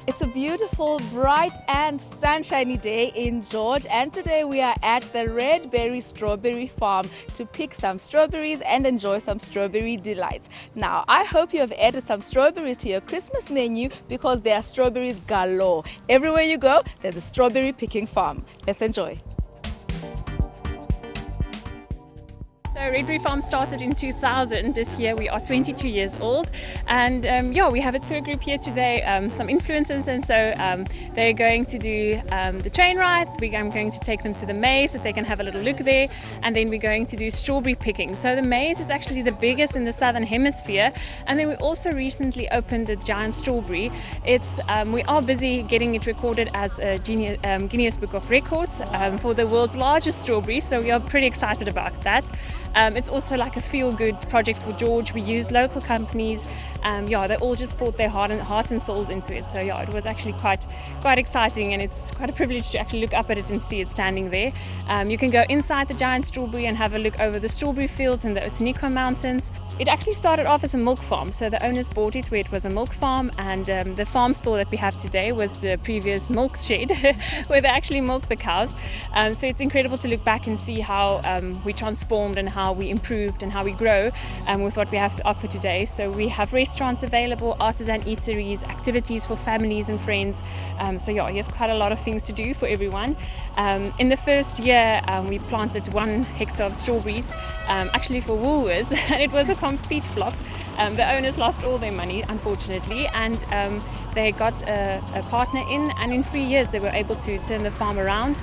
It's a beautiful, bright and sunshiny day in George, and today we are at the Redberry strawberry farm to pick some strawberries and enjoy some strawberry delights. Now, I hope you have added some strawberries to your Christmas menu because there are strawberries galore. Everywhere you go, there's a strawberry picking farm. Let's enjoy. So Redberry Farm started in 2000. This year we are 22 years old, and we have a tour group here today, some influencers, and so they're going to do the train ride. I'm going to take them to the maze so they can have a little look there, and then we're going to do strawberry picking. So the maze is actually the biggest in the southern hemisphere, and then we also recently opened the giant strawberry. We are busy getting it recorded as a Guinness Book of Records for the world's largest strawberry, so we are pretty excited about that. It's also like a feel-good project for George. We use local companies. They all just poured their heart and souls into it. So it was actually quite exciting, and it's quite a privilege to actually look up at it and see it standing there. You can go inside the giant strawberry and have a look over the strawberry fields and the Otaniko Mountains. It actually started off as a milk farm, so the owners bought it where it was a milk farm, and the farm store that we have today was the previous milk shed where they actually milk the cows. So it's incredible to look back and see how we transformed and how we improved and how we grow with what we have to offer today. So we have restaurants available, artisan eateries, activities for families and friends. Here's quite a lot of things to do for everyone. In the first year, we planted 1 hectare of strawberries, actually for Woolworths, and it was a complete flop. The owners lost all their money, unfortunately, and they got a partner in, and in 3 years they were able to turn the farm around.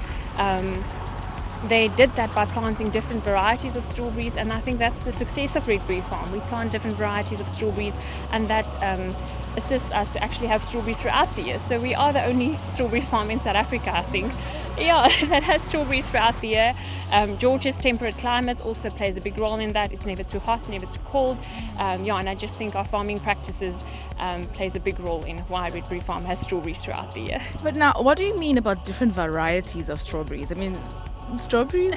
They did that by planting different varieties of strawberries, and I think that's the success of Redberry Farm. We plant different varieties of strawberries, and that assists us to actually have strawberries throughout the year. So we are the only strawberry farm in South Africa, I think, that has strawberries throughout the year. Georgia's temperate climate also plays a big role in that. It's never too hot, never too cold. And I just think our farming practices plays a big role in why Redberry Farm has strawberries throughout the year. But now, what do you mean about different varieties of strawberries? I mean, strawberries?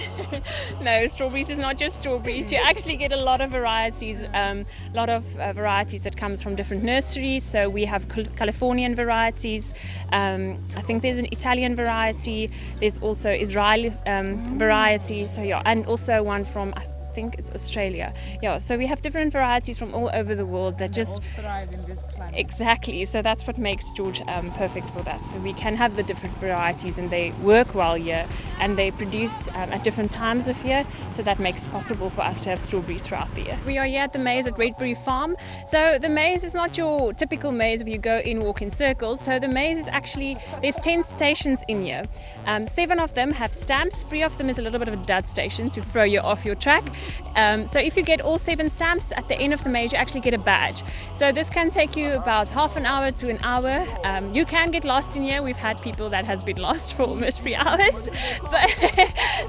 No, strawberries is not just strawberries. You actually get a lot of varieties, varieties that comes from different nurseries. So we have Californian varieties. I think there's an Italian variety. There's also Israeli variety. And also one from, I think it's Australia. So we have different varieties from all over the world that just thrive in this climate. Exactly. So that's what makes George perfect for that. So we can have the different varieties, and they work well here, and they produce at different times of year. So that makes it possible for us to have strawberries throughout the year. We are here at the maze at Redberry Farm. So the maze is not your typical maze where you go in, walk in circles. So the maze is actually, there's 10 stations in here. 7 of them have stamps. 3 of them is a little bit of a dud station to throw you off your track. So if you get all 7 stamps, at the end of the maze you actually get a badge. So this can take you about half an hour to an hour. You can get lost in here. We've had people that has been lost for almost 3 hours, but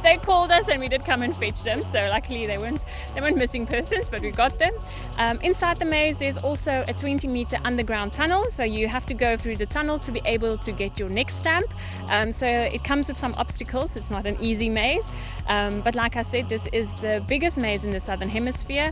they called us and we did come and fetch them. So luckily they weren't missing persons, but we got them. Inside the maze there's also a 20-meter underground tunnel, so you have to go through the tunnel to be able to get your next stamp. So it comes with some obstacles. It's not an easy maze, but like I said, this is the biggest maze in the southern hemisphere.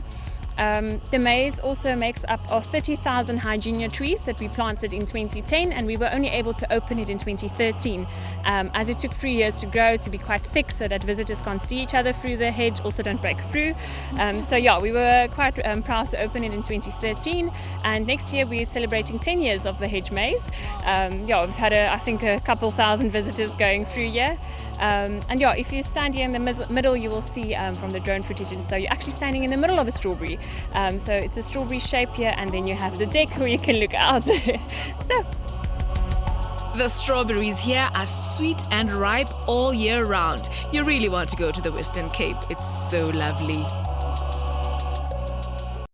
The maze also makes up of 30,000 hygenia trees that we planted in 2010, and we were only able to open it in 2013 as it took 3 years to grow to be quite thick so that visitors can't see each other through the hedge, also don't break through. We were quite proud to open it in 2013, and next year we're celebrating 10 years of the hedge maze. We've had I think a couple thousand visitors going through here. If you stand here in the middle, you will see from the drone footage, and so you're actually standing in the middle of a strawberry. So it's a strawberry shape here, and then you have the deck where you can look out. The strawberries here are sweet and ripe all year round. You really want to go to the Western Cape. It's so lovely.